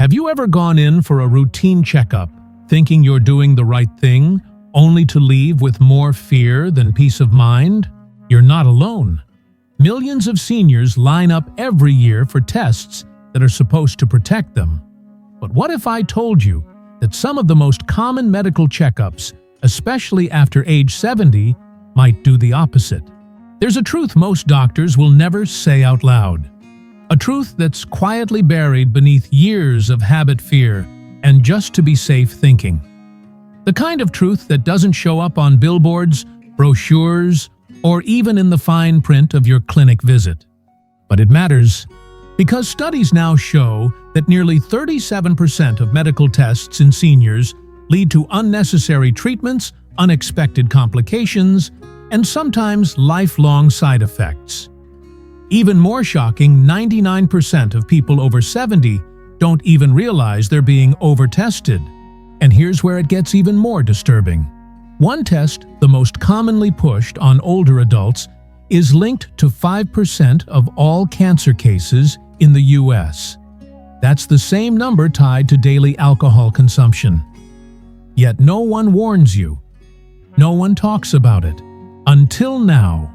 Have you ever gone in for a routine checkup, thinking you're doing the right thing, only to leave with more fear than peace of mind? You're not alone. Millions of seniors line up every year for tests that are supposed to protect them. But what if I told you that some of the most common medical checkups, especially after age 70, might do the opposite? There's a truth most doctors will never say out loud. A truth that's quietly buried beneath years of habit fear and just to be safe thinking. The kind of truth that doesn't show up on billboards, brochures, or even in the fine print of your clinic visit. But it matters, because studies now show that nearly 37% of medical tests in seniors lead to unnecessary treatments, unexpected complications, and sometimes lifelong side effects. Even more shocking, 99% of people over 70 don't even realize they're being over-tested. And here's where it gets even more disturbing. One test, the most commonly pushed on older adults, is linked to 5% of all cancer cases in the US. That's the same number tied to daily alcohol consumption. Yet no one warns you. No one talks about it. Until now.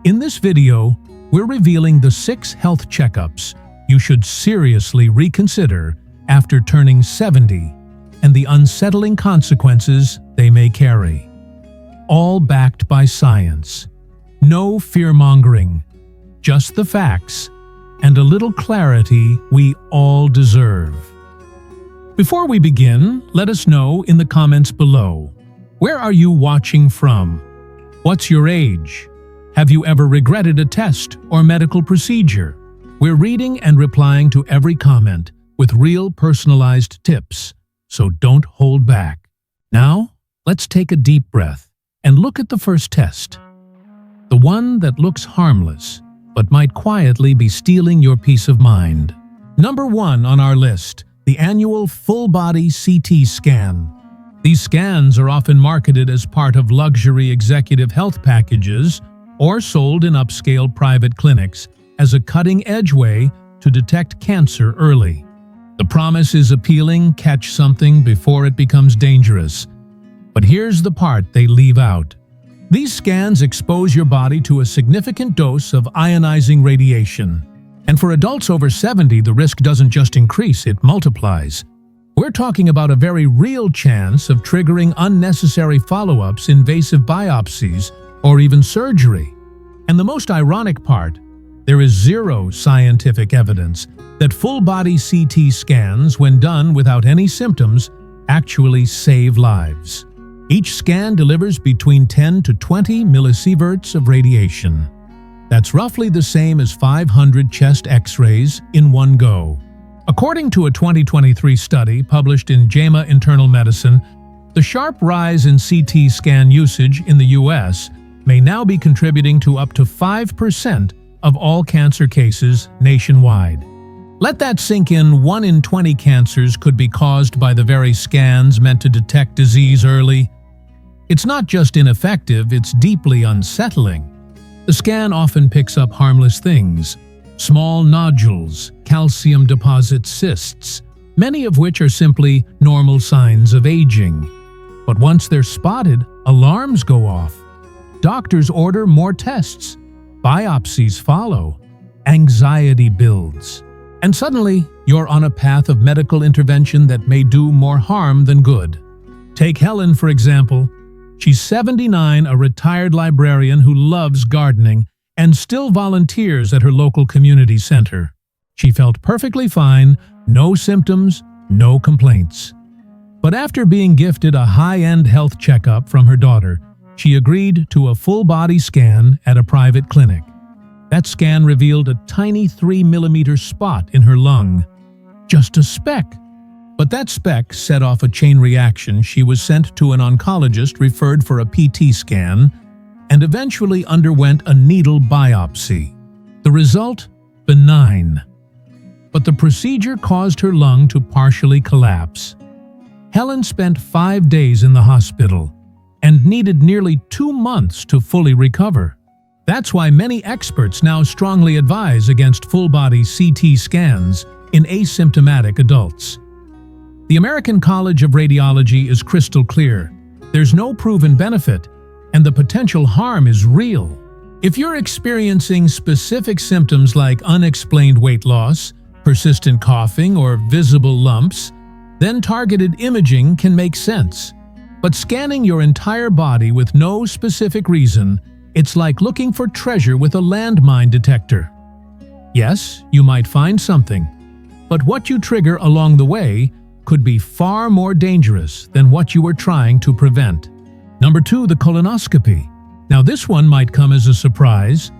In this video, we're revealing the 6 health checkups you should seriously reconsider after turning 70 and the unsettling consequences they may carry. All backed by science. No fear-mongering, just the facts and a little clarity we all deserve. Before we begin, let us know in the comments below. Where are you watching from? What's your age? Have you ever regretted a test or medical procedure? We're reading and replying to every comment with real personalized tips, so don't hold back. Now, let's take a deep breath and look at the first test. The one that looks harmless, but might quietly be stealing your peace of mind. Number 1 on our list, the annual full-body CT scan. These scans are often marketed as part of luxury executive health packages or sold in upscale private clinics as a cutting-edge way to detect cancer early. The promise is appealing: catch something before it becomes dangerous. But here's the part they leave out. These scans expose your body to a significant dose of ionizing radiation. And for adults over 70, the risk doesn't just increase, it multiplies. We're talking about a very real chance of triggering unnecessary follow-ups, invasive biopsies, or even surgery. And the most ironic part, there is zero scientific evidence that full-body CT scans, when done without any symptoms, actually save lives. Each scan delivers between 10 to 20 millisieverts of radiation. That's roughly the same as 500 chest X-rays in one go. According to a 2023 study published in JAMA Internal Medicine, the sharp rise in CT scan usage in the US may now be contributing to up to 5% of all cancer cases nationwide. Let that sink in. 1 in 20 cancers could be caused by the very scans meant to detect disease early. It's not just ineffective, it's deeply unsettling. The scan often picks up harmless things: small nodules, calcium deposit cysts, many of which are simply normal signs of aging. But once they're spotted, alarms go off. Doctors order more tests. Biopsies follow. Anxiety builds. And suddenly, you're on a path of medical intervention that may do more harm than good. Take Helen, for example. She's 79, a retired librarian who loves gardening and still volunteers at her local community center. She felt perfectly fine, no symptoms, no complaints. But after being gifted a high-end health checkup from her daughter, she agreed to a full-body scan at a private clinic. That scan revealed a tiny 3-millimeter spot in her lung. Just a speck. But that speck set off a chain reaction. She was sent to an oncologist, referred for a PT scan, and eventually underwent a needle biopsy. The result? Benign. But the procedure caused her lung to partially collapse. Helen spent 5 days in the hospital and needed nearly 2 months to fully recover. That's why many experts now strongly advise against full-body CT scans in asymptomatic adults. The American College of Radiology is crystal clear. There's no proven benefit, and the potential harm is real. If you're experiencing specific symptoms like unexplained weight loss, persistent coughing, or visible lumps, then targeted imaging can make sense. But scanning your entire body with no specific reason, it's like looking for treasure with a landmine detector. Yes, you might find something, but what you trigger along the way could be far more dangerous than what you were trying to prevent. Number 2, the colonoscopy. Now this one might come as a surprise.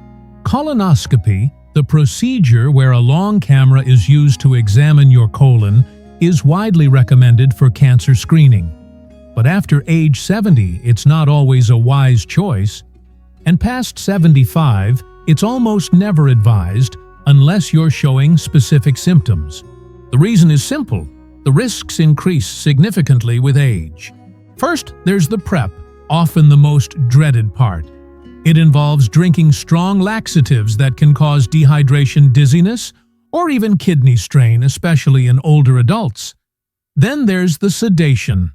Colonoscopy, the procedure where a long camera is used to examine your colon, is widely recommended for cancer screening. But after age 70, it's not always a wise choice. And past 75, it's almost never advised unless you're showing specific symptoms. The reason is simple. The risks increase significantly with age. First, there's the prep, often the most dreaded part. It involves drinking strong laxatives that can cause dehydration, dizziness, or even kidney strain, especially in older adults. Then there's the sedation.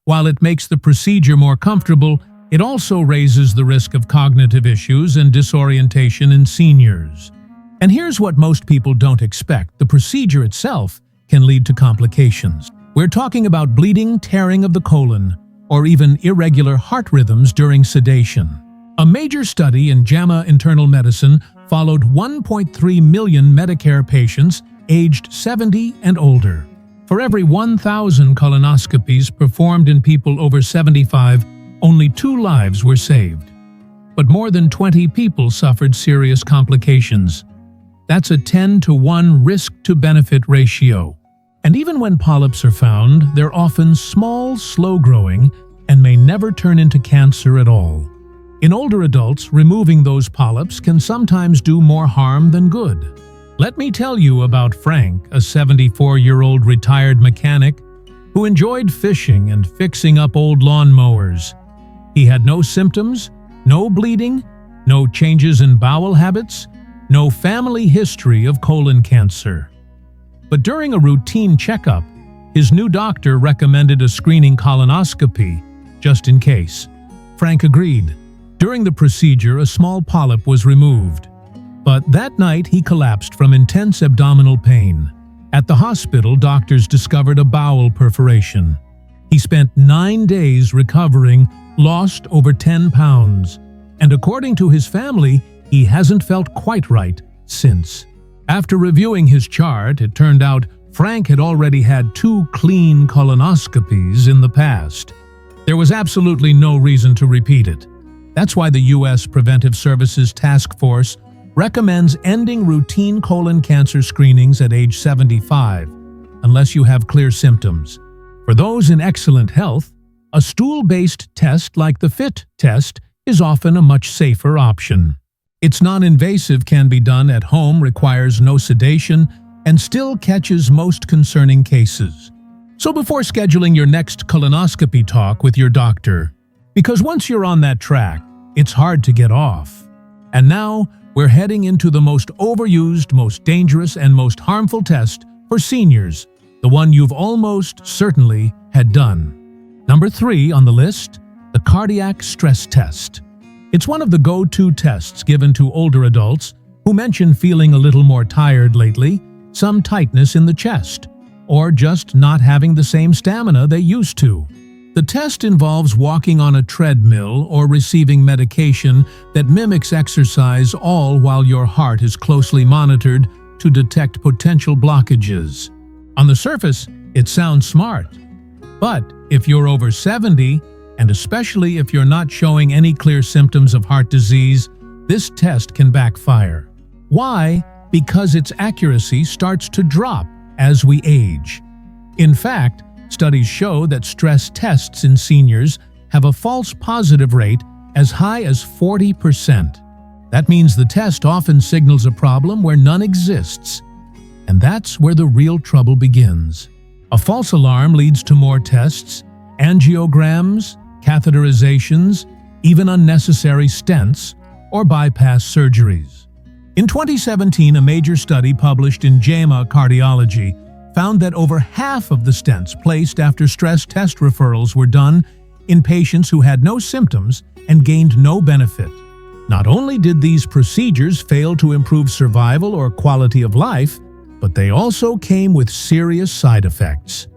While it makes the procedure more comfortable, it also raises the risk of cognitive issues and disorientation in seniors. And here's what most people don't expect. The procedure itself can lead to complications. We're talking about bleeding, tearing of the colon, or even irregular heart rhythms during sedation. A major study in JAMA Internal Medicine followed 1.3 million Medicare patients aged 70 and older. For every 1,000 colonoscopies performed in people over 75, only 2 lives were saved. But more than 20 people suffered serious complications. That's a 10-to-1 risk-to-benefit ratio. And even when polyps are found, they're often small, slow-growing, and may never turn into cancer at all. In older adults, removing those polyps can sometimes do more harm than good. Let me tell you about Frank, a 74-year-old retired mechanic who enjoyed fishing and fixing up old lawnmowers. He had no symptoms, no bleeding, no changes in bowel habits, no family history of colon cancer. But during a routine checkup, his new doctor recommended a screening colonoscopy, just in case. Frank agreed. During the procedure, a small polyp was removed. But that night, he collapsed from intense abdominal pain. At the hospital, doctors discovered a bowel perforation. He spent 9 days recovering, lost over 10 pounds. And according to his family, he hasn't felt quite right since. After reviewing his chart, it turned out Frank had already had 2 clean colonoscopies in the past. There was absolutely no reason to repeat it. That's why the U.S. Preventive Services Task Force recommends ending routine colon cancer screenings at age 75, unless you have clear symptoms. For those in excellent health, a stool-based test like the FIT test is often a much safer option. It's non-invasive, can be done at home, requires no sedation, and still catches most concerning cases. So before scheduling your next colonoscopy talk with your doctor, because once you're on that track, it's hard to get off. And now, we're heading into the most overused, most dangerous, and most harmful test for seniors, the one you've almost certainly had done. Number 3 on the list, the cardiac stress test. It's one of the go-to tests given to older adults who mention feeling a little more tired lately, some tightness in the chest, or just not having the same stamina they used to. The test involves walking on a treadmill or receiving medication that mimics exercise, all while your heart is closely monitored to detect potential blockages. On the surface, it sounds smart. But if you're over 70, and especially if you're not showing any clear symptoms of heart disease, this test can backfire. Why? Because its accuracy starts to drop as we age. In fact, studies show that stress tests in seniors have a false positive rate as high as 40%. That means the test often signals a problem where none exists. And that's where the real trouble begins. A false alarm leads to more tests, angiograms, catheterizations, even unnecessary stents, or bypass surgeries. In 2017, a major study published in JAMA Cardiology found that over half of the stents placed after stress test referrals were done in patients who had no symptoms and gained no benefit. Not only did these procedures fail to improve survival or quality of life, but they also came with serious side effects.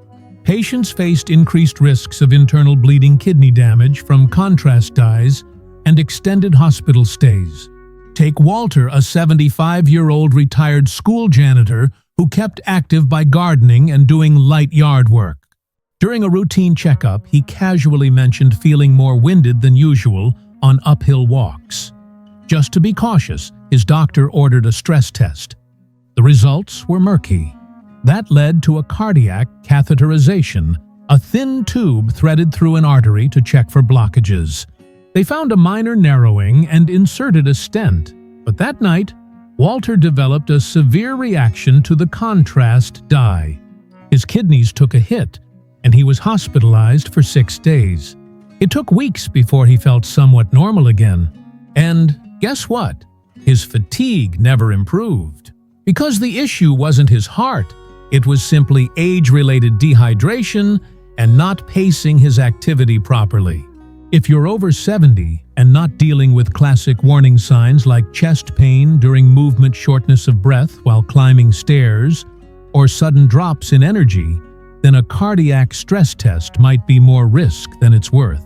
Patients faced increased risks of internal bleeding kidney damage from contrast dyes and extended hospital stays. Take Walter, a 75-year-old retired school janitor who kept active by gardening and doing light yard work. During a routine checkup, he casually mentioned feeling more winded than usual on uphill walks. Just to be cautious, his doctor ordered a stress test. The results were murky. That led to a cardiac catheterization, a thin tube threaded through an artery to check for blockages. They found a minor narrowing and inserted a stent, but that night, Walter developed a severe reaction to the contrast dye. His kidneys took a hit, and he was hospitalized for 6 days. It took weeks before he felt somewhat normal again. And guess what? His fatigue never improved. Because the issue wasn't his heart, it was simply age-related dehydration and not pacing his activity properly. If you're over 70 and not dealing with classic warning signs like chest pain during movement, shortness of breath while climbing stairs, or sudden drops in energy, then a cardiac stress test might be more risk than it's worth.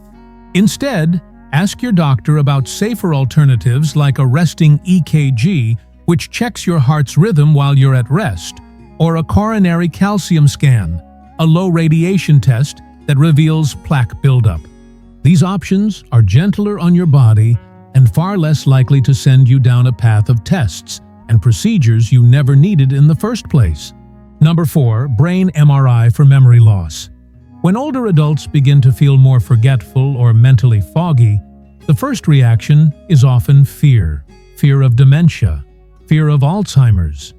Instead, ask your doctor about safer alternatives like a resting EKG, which checks your heart's rhythm while you're at rest, or a coronary calcium scan, a low radiation test that reveals plaque buildup. These options are gentler on your body and far less likely to send you down a path of tests and procedures you never needed in the first place. Number 4, brain MRI for memory loss. When older adults begin to feel more forgetful or mentally foggy, the first reaction is often fear. Fear of dementia, fear of Alzheimer's.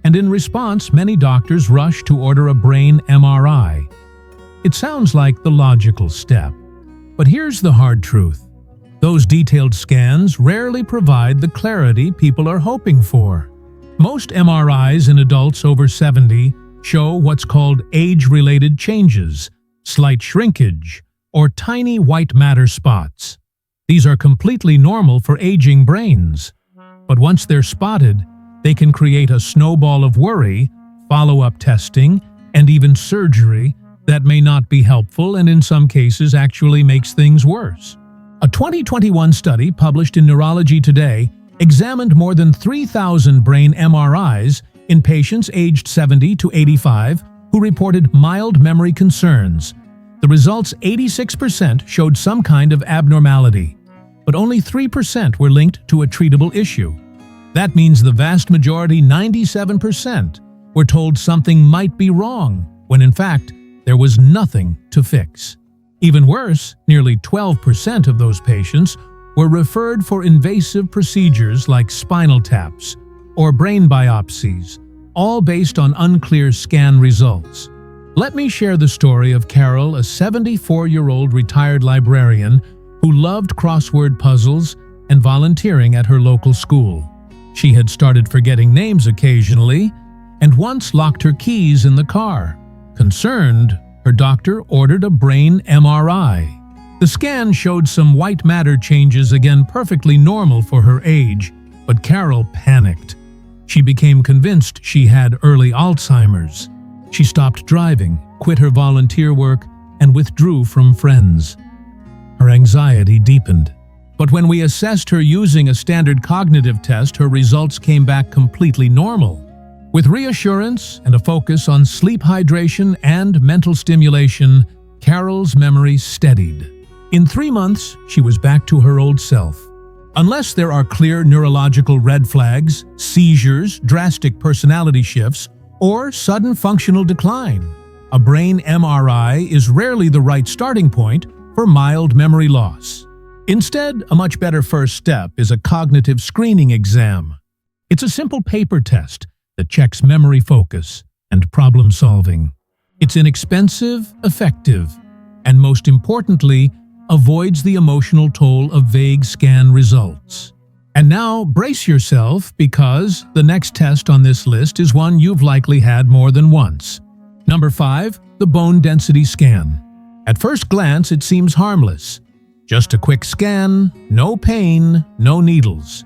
And in response, many doctors rush to order a brain MRI. It sounds like the logical step. But here's the hard truth. Those detailed scans rarely provide the clarity people are hoping for. Most MRIs in adults over 70 show what's called age-related changes, slight shrinkage, or tiny white matter spots. These are completely normal for aging brains. But once they're spotted, they can create a snowball of worry, follow-up testing, and even surgery that may not be helpful and in some cases actually makes things worse. A 2021 study published in Neurology Today examined more than 3,000 brain MRIs in patients aged 70 to 85 who reported mild memory concerns. The results, 86% showed some kind of abnormality, but only 3% were linked to a treatable issue. That means the vast majority, 97%, were told something might be wrong, when in fact, there was nothing to fix. Even worse, nearly 12% of those patients were referred for invasive procedures like spinal taps or brain biopsies, all based on unclear scan results. Let me share the story of Carol, a 74-year-old retired librarian who loved crossword puzzles and volunteering at her local school. She had started forgetting names occasionally and once locked her keys in the car. Concerned, her doctor ordered a brain MRI. The scan showed some white matter changes, again perfectly normal for her age, but Carol panicked. She became convinced she had early Alzheimer's. She stopped driving, quit her volunteer work, and withdrew from friends. Her anxiety deepened. But when we assessed her using a standard cognitive test, her results came back completely normal. With reassurance and a focus on sleep hydration and mental stimulation, Carol's memory steadied. In 3 months, she was back to her old self. Unless there are clear neurological red flags, seizures, drastic personality shifts, or sudden functional decline, a brain MRI is rarely the right starting point for mild memory loss. Instead, a much better first step is a cognitive screening exam. It's a simple paper test that checks memory focus and problem solving. It's inexpensive, effective, and most importantly, avoids the emotional toll of vague scan results. And now brace yourself, because the next test on this list is one you've likely had more than once. Number 5. The bone density scan. At first glance, it seems harmless. Just a quick scan, no pain, no needles.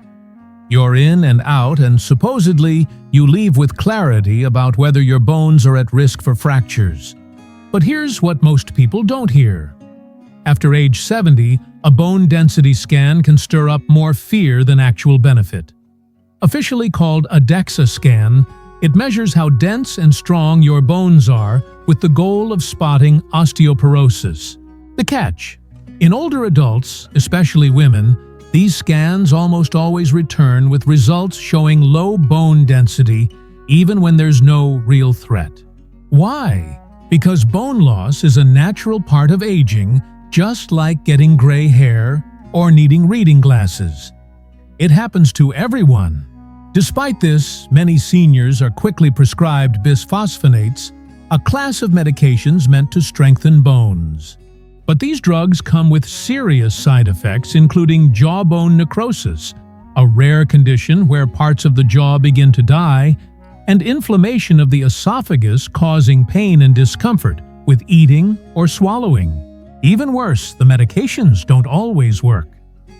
You're in and out, and supposedly you leave with clarity about whether your bones are at risk for fractures. But here's what most people don't hear. After age 70, a bone density scan can stir up more fear than actual benefit. Officially called a DEXA scan, it measures how dense and strong your bones are with the goal of spotting osteoporosis. The catch: in older adults, especially women, these scans almost always return with results showing low bone density even when there's no real threat. Why? Because bone loss is a natural part of aging, just like getting gray hair or needing reading glasses. It happens to everyone. Despite this, many seniors are quickly prescribed bisphosphonates, a class of medications meant to strengthen bones. But these drugs come with serious side effects, including jawbone necrosis, a rare condition where parts of the jaw begin to die, and inflammation of the esophagus causing pain and discomfort with eating or swallowing. Even worse, the medications don't always work.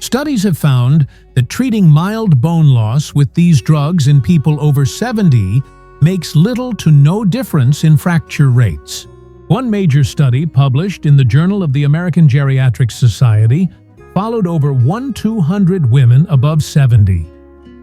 Studies have found that treating mild bone loss with these drugs in people over 70 makes little to no difference in fracture rates. One major study published in the Journal of the American Geriatric Society followed over 1,200 women above 70.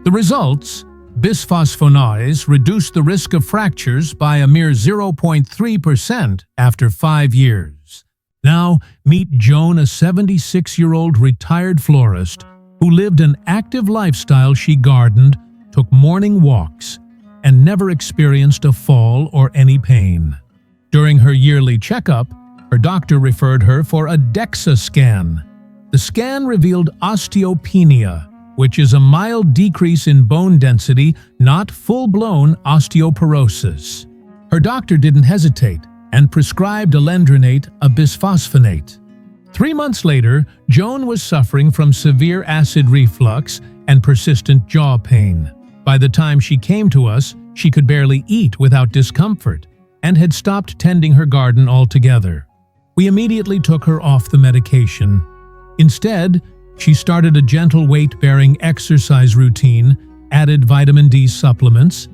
The results: bisphosphonates reduced the risk of fractures by a mere 0.3% after 5 years. Now, meet Joan, a 76-year-old retired florist who lived an active lifestyle. She gardened, took morning walks, and never experienced a fall or any pain. During her yearly checkup, her doctor referred her for a DEXA scan. The scan revealed osteopenia, which is a mild decrease in bone density, not full-blown osteoporosis. Her doctor didn't hesitate and prescribed alendronate, a bisphosphonate. 3 months later, Joan was suffering from severe acid reflux and persistent jaw pain. By the time she came to us, she could barely eat without discomfort and had stopped tending her garden altogether. We immediately took her off the medication. Instead, she started a gentle weight-bearing exercise routine, added vitamin D supplements,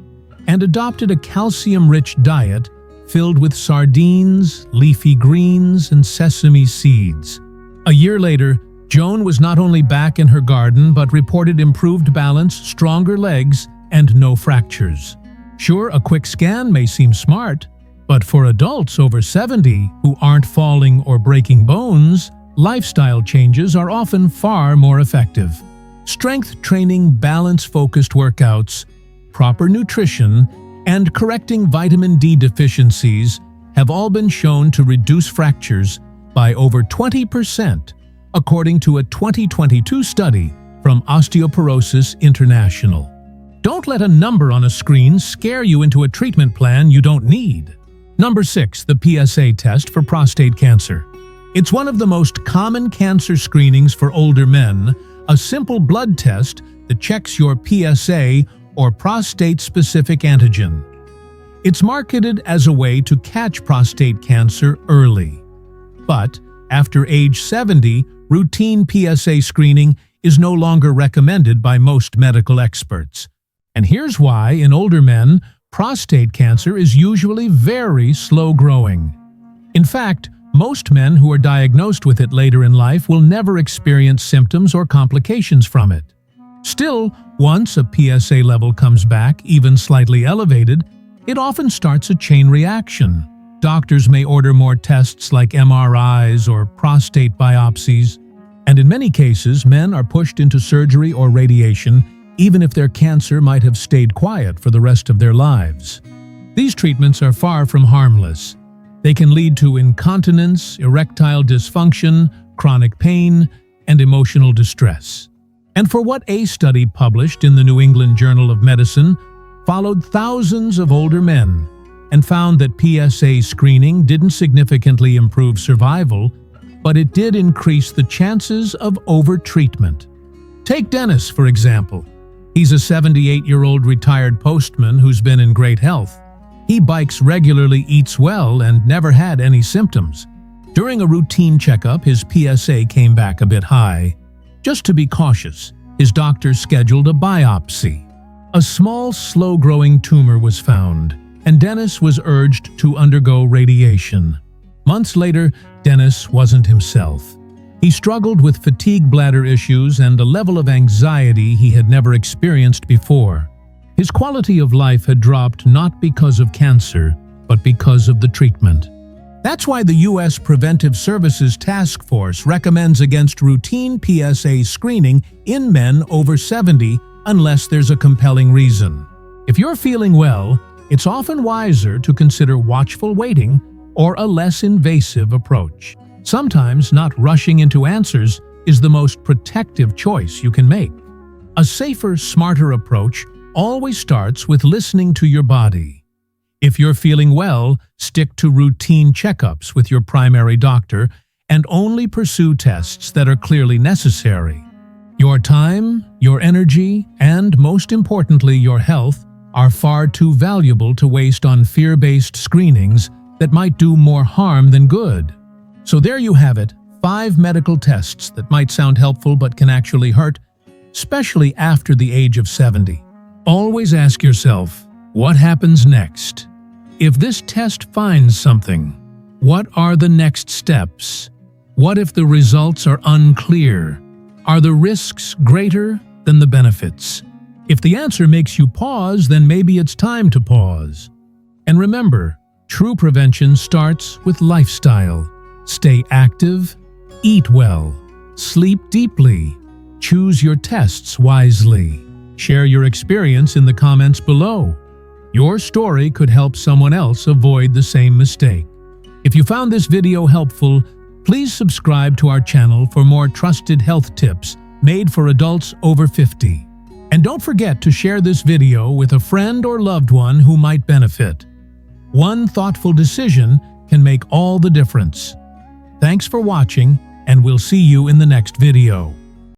and adopted a calcium-rich diet filled with sardines, leafy greens, and sesame seeds. A year later, Joan was not only back in her garden but reported improved balance, stronger legs, and no fractures. Sure, a quick scan may seem smart, but for adults over 70 who aren't falling or breaking bones, lifestyle changes are often far more effective. Strength training, balance-focused workouts, proper nutrition, and correcting vitamin D deficiencies have all been shown to reduce fractures by over 20%, according to a 2022 study from Osteoporosis International. Don't let a number on a screen scare you into a treatment plan you don't need. Number 6. The PSA test for prostate cancer. It's one of the most common cancer screenings for older men, a simple blood test that checks your PSA, or prostate-specific antigen. It's marketed as a way to catch prostate cancer early. But after age 70, routine PSA screening is no longer recommended by most medical experts. And here's why: in older men, prostate cancer is usually very slow-growing. In fact, most men who are diagnosed with it later in life will never experience symptoms or complications from it. Still, once a PSA level comes back, even slightly elevated, it often starts a chain reaction. Doctors may order more tests like MRIs or prostate biopsies, and in many cases, men are pushed into surgery or radiation, even if their cancer might have stayed quiet for the rest of their lives. These treatments are far from harmless. They can lead to incontinence, erectile dysfunction, chronic pain, and emotional distress. And for what a study published in the New England Journal of Medicine followed thousands of older men and found that PSA screening didn't significantly improve survival, but it did increase the chances of overtreatment. Take Dennis, for example. He's a 78-year-old retired postman who's been in great health. He bikes regularly, eats well, and never had any symptoms. During a routine checkup, his PSA came back a bit high. Just to be cautious, his doctor scheduled a biopsy. A small, slow-growing tumor was found, and Dennis was urged to undergo radiation. Months later, Dennis wasn't himself. He struggled with fatigue, bladder issues, and a level of anxiety he had never experienced before. His quality of life had dropped not because of cancer, but because of the treatment. That's why the U.S. Preventive Services Task Force recommends against routine PSA screening in men over 70 unless there's a compelling reason. If you're feeling well, it's often wiser to consider watchful waiting or a less invasive approach. Sometimes not rushing into answers is the most protective choice you can make. A safer, smarter approach always starts with listening to your body. If you're feeling well, stick to routine checkups with your primary doctor and only pursue tests that are clearly necessary. Your time, your energy, and most importantly, your health are far too valuable to waste on fear-based screenings that might do more harm than good. So there you have it, 5 medical tests that might sound helpful but can actually hurt, especially after the age of 70. Always ask yourself, what happens next? If this test finds something, what are the next steps? What if the results are unclear? Are the risks greater than the benefits? If the answer makes you pause, then maybe it's time to pause. And remember, true prevention starts with lifestyle. Stay active, eat well, sleep deeply, choose your tests wisely. Share your experience in the comments below. Your story could help someone else avoid the same mistake. If you found this video helpful, please subscribe to our channel for more trusted health tips made for adults over 50. And don't forget to share this video with a friend or loved one who might benefit. One thoughtful decision can make all the difference. Thanks for watching, and we'll see you in the next video.